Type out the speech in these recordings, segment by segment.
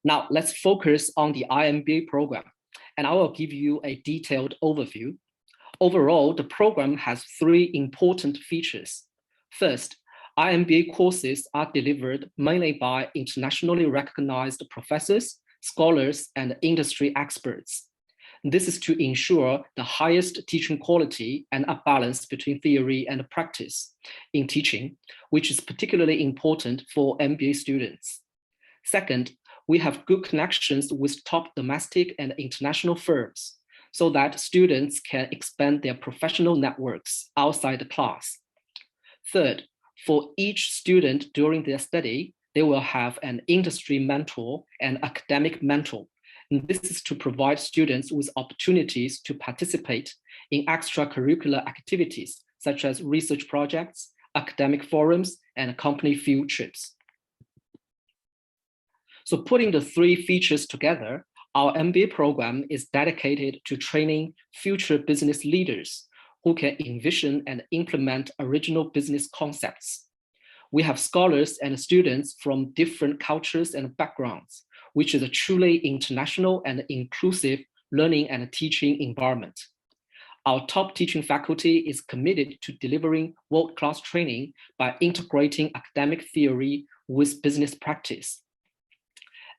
Now let's focus on the iMBA program, and I will give you a detailed overview. Overall, the program has three important features. First, iMBA courses are delivered mainly by internationally recognized professors, scholars, and industry experts. This is to ensure the highest teaching quality and a balance between theory and practice in teaching, which is particularly important for MBA students. Second, we have good connections with top domestic and international firms so that students can expand their professional networks outside the class. Third, for each student during their study, they will have an industry mentor and academic mentor. And this is to provide students with opportunities to participate in extracurricular activities, such as research projects, academic forums, and company field trips. So putting the three features together, our MBA program is dedicated to training future business leaders who can envision and implement original business concepts. We have scholars and students from different cultures and backgrounds, which is a truly international and inclusive learning and teaching environment. Our top teaching faculty is committed to delivering world-class training by integrating academic theory with business practice.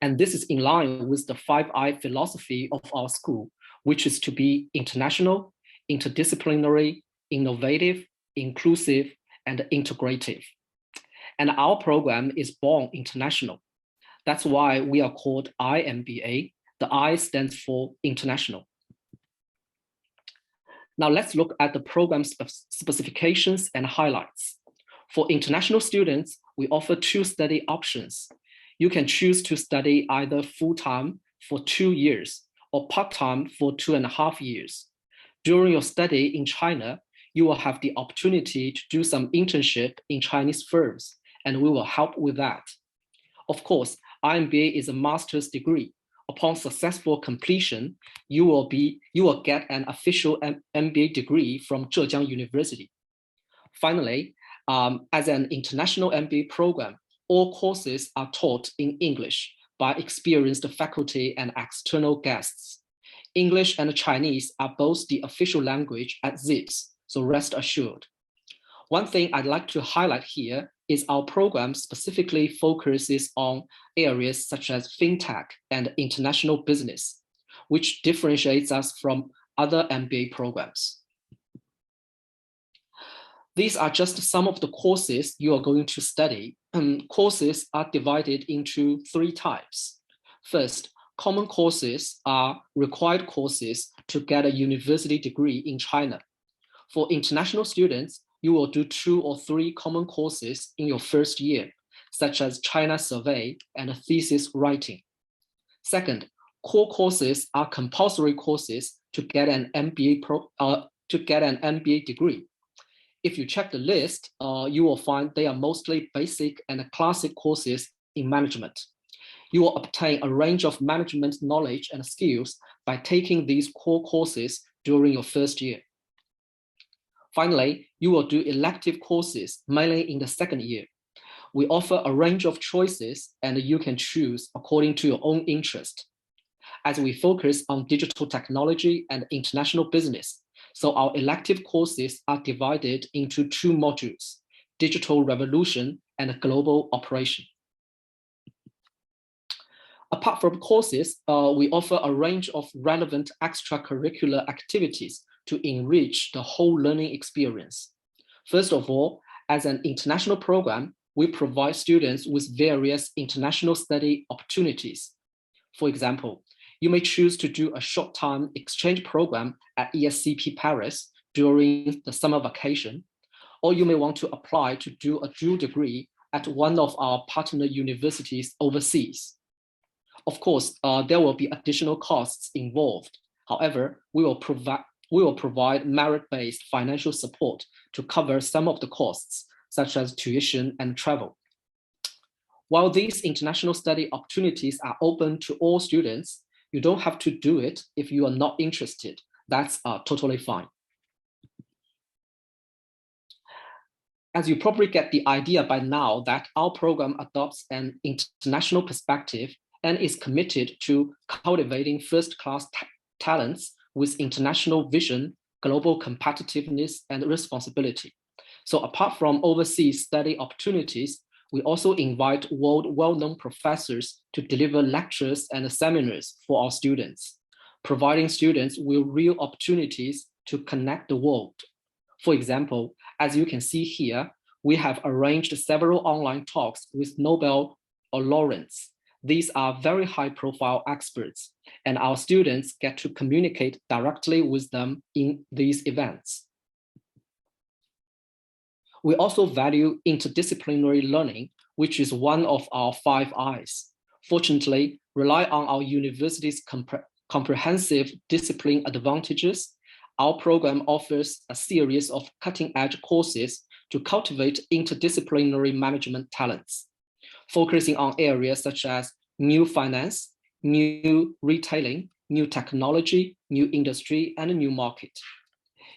And this is in line with the 5I philosophy of our school, which is to be international, interdisciplinary, innovative, inclusive, and integrative. And our program is born international. That's why we are called iMBA. The I stands for international. Now let's look at the program specifications and highlights. For international students, we offer two study options. You can choose to study either full-time for 2 years or part-time for 2.5 years. During your study in China, you will have the opportunity to do some internship in Chinese firms, and we will help with that. Of course, iMBA is a master's degree. Upon successful completion, you will get an official MBA degree from Zhejiang University. Finally, as an international MBA program, all courses are taught in English by experienced faculty and external guests. English and Chinese are both the official language at ZIBS, so rest assured. One thing I'd like to highlight here is our program specifically focuses on areas such as fintech and international business, which differentiates us from other MBA programs. These are just some of the courses you are going to study. Courses are divided into 3 types. First, common courses are required courses to get a university degree in China. For international students, you will do 2 or 3 common courses in your first year, such as China survey and thesis writing. Second, core courses are compulsory courses to get an MBA degree. If you check the list, you will find they are mostly basic and classic courses in management. You will obtain a range of management knowledge and skills by taking these core courses during your first year. Finally, you will do elective courses mainly in the second year. We offer a range of choices and you can choose according to your own interest. As we focus on digital technology and international business, so our elective courses are divided into 2 modules, digital revolution and global operation. Apart from courses, we offer a range of relevant extracurricular activities to enrich the whole learning experience. First of all, as an international program, we provide students with various international study opportunities. For example, you may choose to do a short-time exchange program at ESCP Paris during the summer vacation, or you may want to apply to do a dual degree at one of our partner universities overseas. Of course, there will be additional costs involved. However, we will provide merit-based financial support to cover some of the costs, such as tuition and travel. While these international study opportunities are open to all students, you don't have to do it if you are not interested. That's totally fine. As you probably get the idea by now that our program adopts an international perspective and is committed to cultivating first-class talents with international vision, global competitiveness, and responsibility. So apart from overseas study opportunities, we also invite world well-known professors to deliver lectures and seminars for our students, providing students with real opportunities to connect the world. For example, as you can see here, we have arranged several online talks with Nobel laureates. These are very high-profile experts, and our students get to communicate directly with them in these events. We also value interdisciplinary learning, which is one of our 5 I's. Fortunately, rely on our university's comprehensive discipline advantages. Our program offers a series of cutting-edge courses to cultivate interdisciplinary management talents, focusing on areas such as new finance, new retailing, new technology, new industry, and a new market.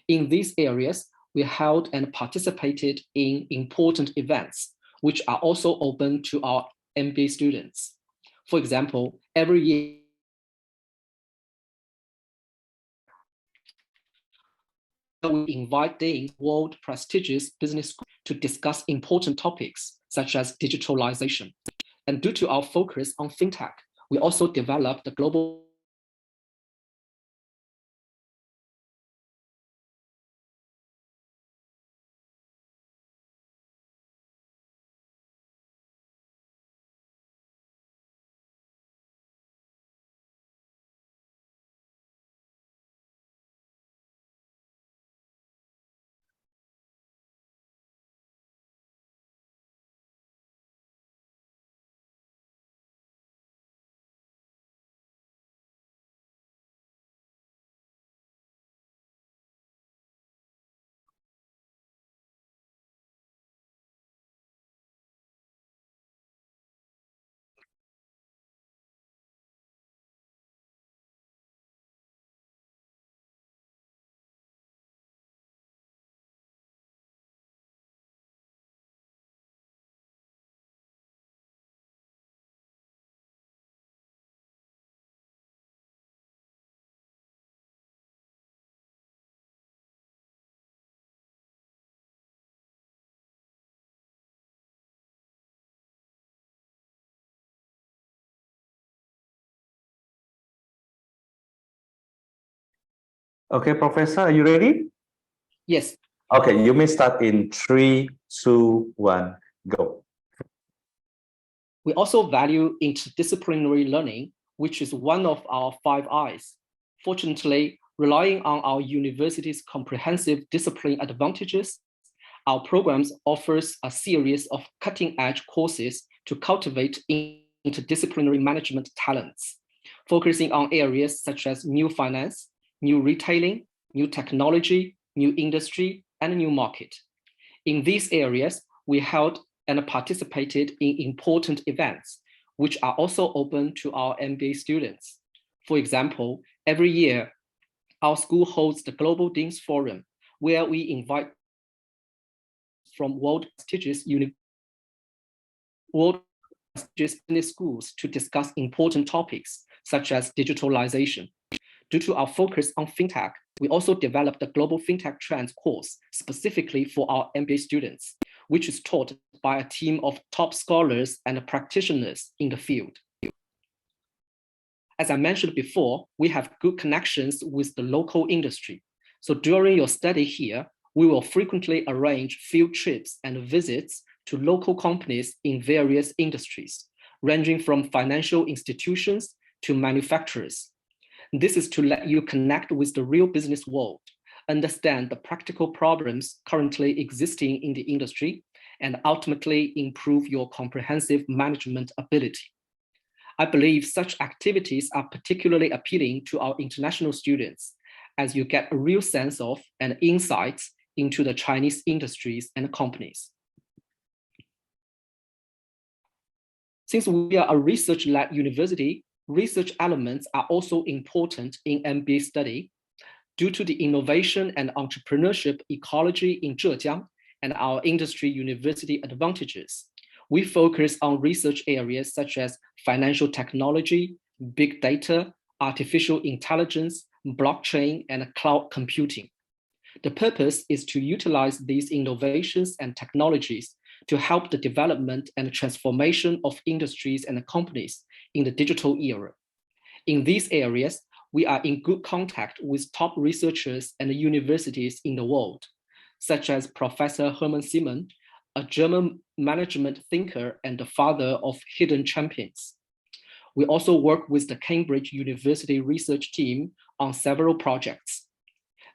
In these areas, we held and participated in important events, which are also open to our MBA students. For example, every year, we invite deans world prestigious business schools to discuss important topics such as digitalization. And due to our focus on fintech, we also developed the global Okay, Professor, are you ready? Yes. Okay, you may start in 3, 2, 1, go. We also value interdisciplinary learning, which is one of our 5 I's. Fortunately, relying on our university's comprehensive discipline advantages, our programs offers a series of cutting-edge courses to cultivate interdisciplinary management talents, focusing on areas such as new finance, new retailing, new technology, new industry, and new market. In these areas, we held and participated in important events, which are also open to our MBA students. For example, every year, our school holds the Global Deans Forum, where we invite from world prestigious business schools to discuss important topics, such as digitalization. Due to our focus on fintech, we also developed the Global Fintech Trends course specifically for our MBA students, which is taught by a team of top scholars and practitioners in the field. As I mentioned before, we have good connections with the local industry. So during your study here, we will frequently arrange field trips and visits to local companies in various industries, ranging from financial institutions to manufacturers. This is to let you connect with the real business world, understand the practical problems currently existing in the industry, and ultimately improve your comprehensive management ability. I believe such activities are particularly appealing to our international students, as you get a real sense of and insights into the Chinese industries and companies. Since we are a research-led university, research elements are also important in MBA study. Due to the innovation and entrepreneurship ecology in Zhejiang and our industry university advantages, We focus on research areas such as financial technology, big data, artificial intelligence, blockchain, and cloud computing. The purpose is to utilize these innovations and technologies to help the development and transformation of industries and companies in the digital era. In these areas, we are in good contact with top researchers and universities in the world, such as Professor Hermann Simon, a German management thinker and the father of hidden champions. We also work with the Cambridge University research team on several projects.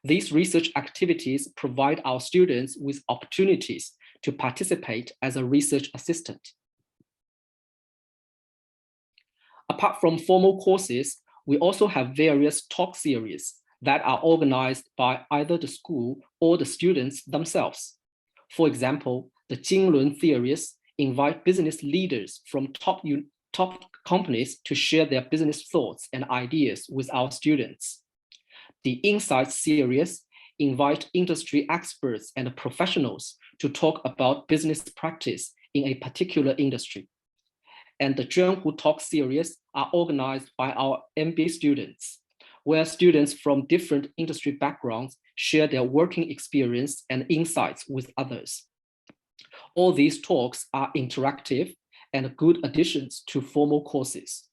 These research activities provide our students with opportunities to participate as a research assistant. Apart from formal courses, we also have various talk series that are organized by either the school or the students themselves. For example, the Jinglun theories invite business leaders from top companies to share their business thoughts and ideas with our students. The Insights series invite industry experts and professionals to talk about business practice in a particular industry. And the Zhenhu Talk series are organized by our MBA students, where students from different industry backgrounds share their working experience and insights with others. All these talks are interactive and good additions to formal courses.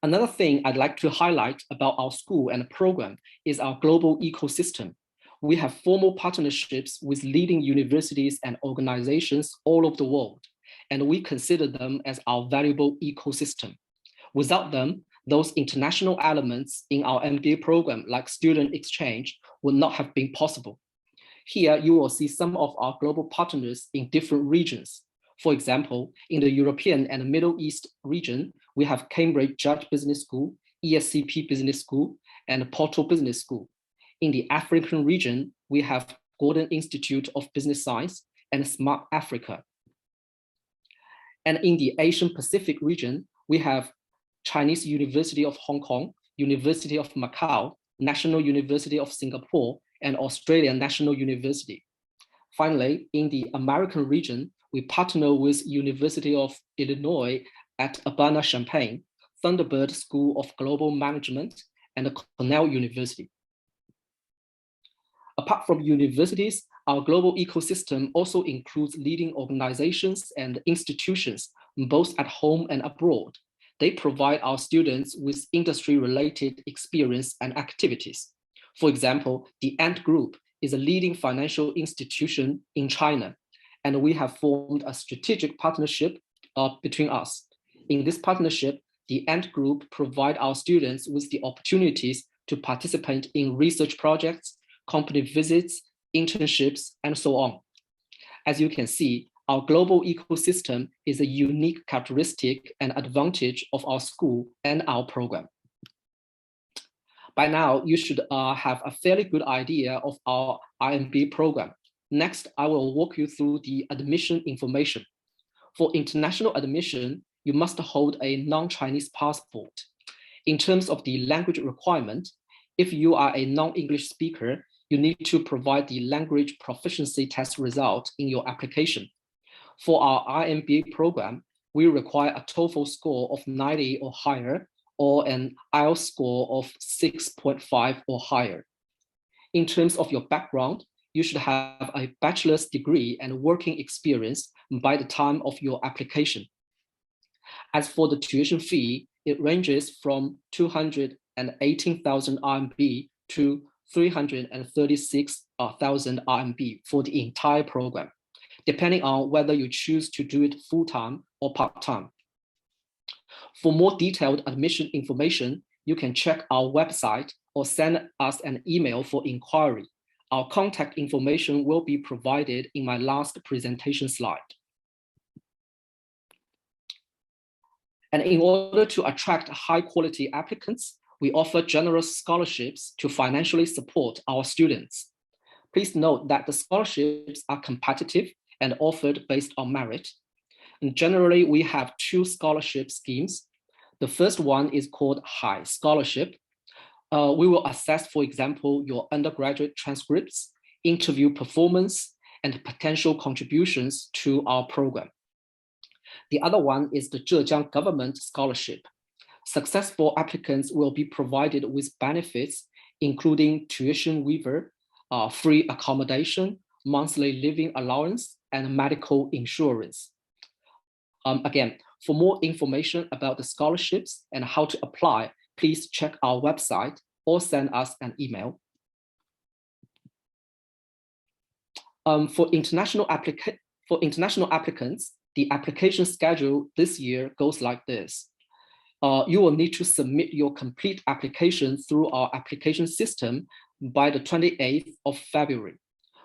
Another thing I'd like to highlight about our school and program is our global ecosystem. We have formal partnerships with leading universities and organizations all over the world, and we consider them as our valuable ecosystem. Without them, those international elements in our MBA program, like student exchange, would not have been possible. Here, you will see some of our global partners in different regions. For example, in the European and Middle East region, we have Cambridge Judge Business School, ESCP Business School, and Porto Business School. In the African region, we have Gordon Institute of Business Science and Smart Africa. And in the Asian Pacific region, we have Chinese University of Hong Kong, University of Macau, National University of Singapore, and Australian National University. Finally, in the American region, we partner with University of Illinois at Urbana-Champaign, Thunderbird School of Global Management, and Cornell University. Apart from universities, our global ecosystem also includes leading organizations and institutions, both at home and abroad. They provide our students with industry-related experience and activities. For example, the Ant Group is a leading financial institution in China, and we have formed a strategic partnership between us. In this partnership, the Ant Group provide our students with the opportunities to participate in research projects, company visits, internships, and so on. As you can see, our global ecosystem is a unique characteristic and advantage of our school and our program. By now, you should have a fairly good idea of our iMBA program. Next, I will walk you through the admission information. For international admission, you must hold a non-Chinese passport. In terms of the language requirement, if you are a non-English speaker, you need to provide the language proficiency test result in your application. For our iMBA program, we require a TOEFL score of 90 or higher, or an IELTS score of 6.5 or higher. In terms of your background, you should have a bachelor's degree and working experience by the time of your application. As for the tuition fee, it ranges from 218,000 RMB to 336,000 RMB for the entire program, depending on whether you choose to do it full-time or part-time. For more detailed admission information, you can check our website or send us an email for inquiry. Our contact information will be provided in my last presentation slide. And in order to attract high-quality applicants, we offer generous scholarships to financially support our students. Please note that the scholarships are competitive and offered based on merit. And generally, we have two scholarship schemes. The first one is called High Scholarship. We will assess, for example, your undergraduate transcripts, interview performance, and potential contributions to our program. The other one is the Zhejiang Government Scholarship. Successful applicants will be provided with benefits, including tuition waiver, free accommodation, monthly living allowance, and medical insurance. Again, for more information about the scholarships and how to apply, please check our website or send us an email. For international applicants, the application schedule this year goes like this. You will need to submit your complete application through our application system by the 28th of February.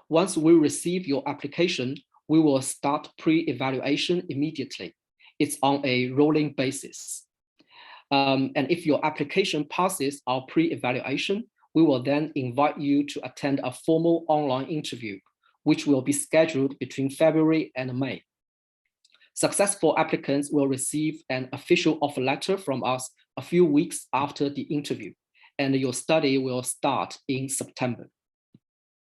Once we receive your application, we will start pre-evaluation immediately. It's on a rolling basis. And if your application passes our pre-evaluation, we will then invite you to attend a formal online interview, which will be scheduled between February and May. Successful applicants will receive an official offer letter from us a few weeks after the interview, and your study will start in September.